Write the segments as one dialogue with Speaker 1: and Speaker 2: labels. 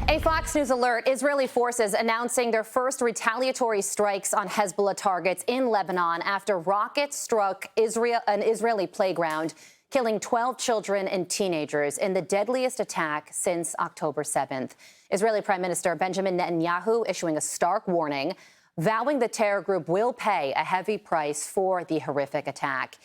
Speaker 1: A Fox News alert, Israeli forces announcing their first retaliatory strikes on Hezbollah targets in Lebanon after rockets struck an Israeli playground, killing 12 children and teenagers in the deadliest attack since October 7th. Israeli Prime Minister Benjamin Netanyahu issuing a stark warning, vowing the terror group will pay a heavy price for the horrific attack.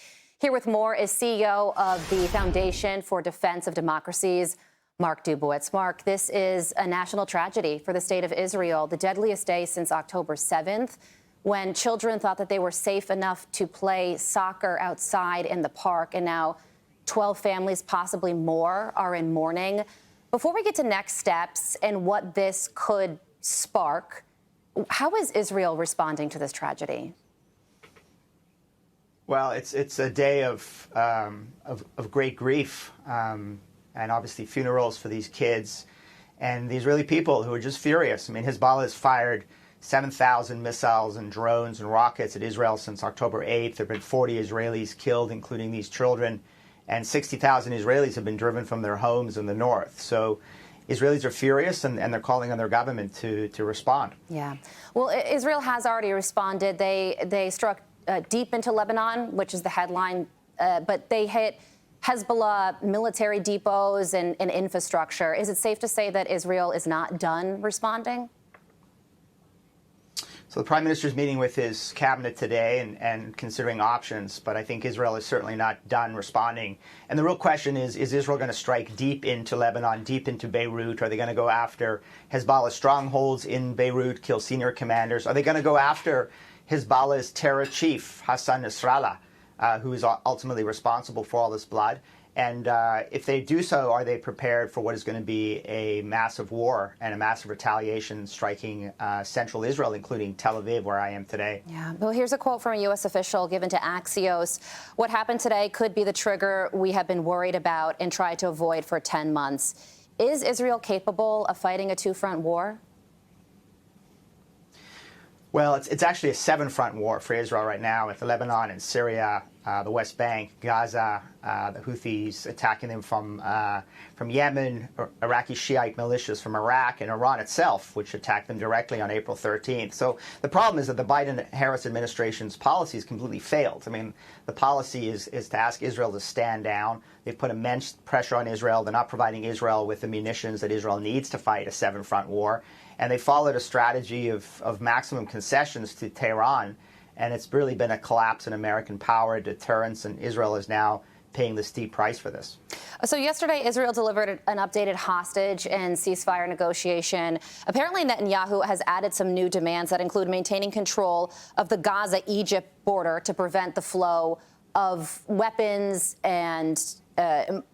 Speaker 1: Here with more is CEO of the Foundation for Defense of Democracies, Mark Dubowitz. Mark, this is a national tragedy for the state of Israel, the deadliest day since October 7th, when children thought that they were safe enough to play soccer outside in the park, and now 12 families, possibly more, are in mourning. Before we get to next steps and what this could spark, how is Israel responding to this tragedy?
Speaker 2: Well, it's a day of great grief. And obviously funerals for these kids and the Israeli people who are just furious. I mean, Hezbollah has fired 7,000 missiles and drones and rockets at Israel since October 8th. There have been 40 Israelis killed, including these children, and 60,000 Israelis have been driven from their homes in the north. So Israelis are furious, and they're calling on their government to respond.
Speaker 1: Yeah. Well, Israel has already responded. They struck deep into Lebanon, which is the headline, but they hit Hezbollah military depots and infrastructure. Is it safe to say that Israel is not done responding?
Speaker 2: So the Prime Minister is meeting with his cabinet today and considering options, but I think Israel is certainly not done responding. And the real question is Israel going to strike deep into Lebanon, deep into Beirut? Are they going to go after Hezbollah strongholds in Beirut, kill senior commanders? Are they going to go after Hezbollah's terror chief, Hassan Nasrallah, who is ultimately responsible for all this blood? And if they do so, are they prepared for what is going to be a massive war and a massive retaliation striking central Israel, including Tel Aviv, where I am today?
Speaker 1: Yeah. Well, here's a quote from a U.S. official given to Axios. What happened today could be the trigger we have been worried about and tried to avoid for 10 months. Is Israel capable of fighting a two-front war?
Speaker 2: Well, it's actually a seven-front war for Israel right now, with Lebanon and Syria, the West Bank, Gaza, the Houthis attacking them from Yemen, Iraqi Shiite militias from Iraq, and Iran itself, which attacked them directly on April 13th. So the problem is that the Biden-Harris administration's policies completely failed. I mean, the policy is to ask Israel to stand down. They've put immense pressure on Israel. They're not providing Israel with the munitions that Israel needs to fight a seven-front war. And they followed a strategy of maximum concessions to Tehran, and it's really been a collapse in American power, deterrence, and Israel is now paying the steep price for this.
Speaker 1: So yesterday, Israel delivered an updated hostage and ceasefire negotiation. Apparently, Netanyahu has added some new demands that include maintaining control of the Gaza-Egypt border to prevent the flow of weapons and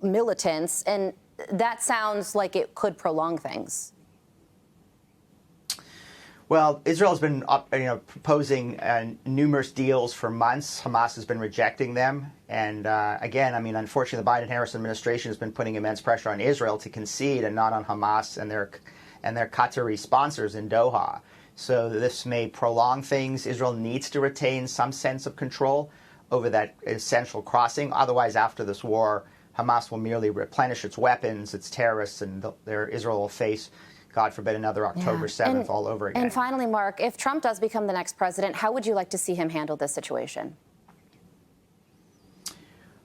Speaker 1: militants, and that sounds like it could prolong things.
Speaker 2: Well, Israel has been proposing numerous deals for months. Hamas has been rejecting them. And again, I mean, unfortunately, the Biden-Harris administration has been putting immense pressure on Israel to concede and not on Hamas and their Qatari sponsors in Doha. So this may prolong things. Israel needs to retain some sense of control over that essential crossing. Otherwise, after this war, Hamas will merely replenish its weapons, its terrorists, and Israel will face, God forbid, another October 7th all over again.
Speaker 1: And finally, Mark, if Trump does become the next president, how would you like to see him handle this situation?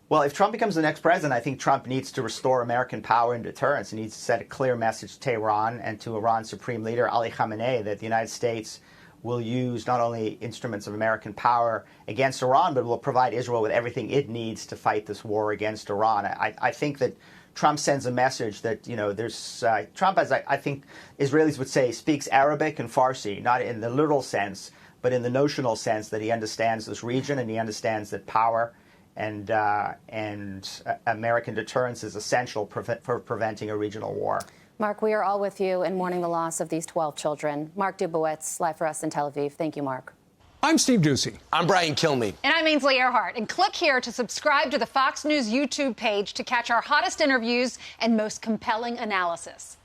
Speaker 2: Well, if Trump becomes the next president, I think Trump needs to restore American power and deterrence. He needs to send a clear message to Tehran and to Iran's supreme leader, Ali Khamenei, that the United States will use not only instruments of American power against Iran, but will provide Israel with everything it needs to fight this war against Iran. I think that Trump sends a message that, Trump, as I think Israelis would say, speaks Arabic and Farsi, not in the literal sense, but in the notional sense that he understands this region and he understands that power and American deterrence is essential for preventing a regional war.
Speaker 1: Mark, we are all with you in mourning the loss of these 12 children. Mark Dubowitz, live for us in Tel Aviv. Thank you, Mark.
Speaker 3: I'm Steve Ducey.
Speaker 4: I'm Brian Kilmeade.
Speaker 5: And I'm Ainsley Earhart. And click here to subscribe to the Fox News YouTube page to catch our hottest interviews and most compelling analysis.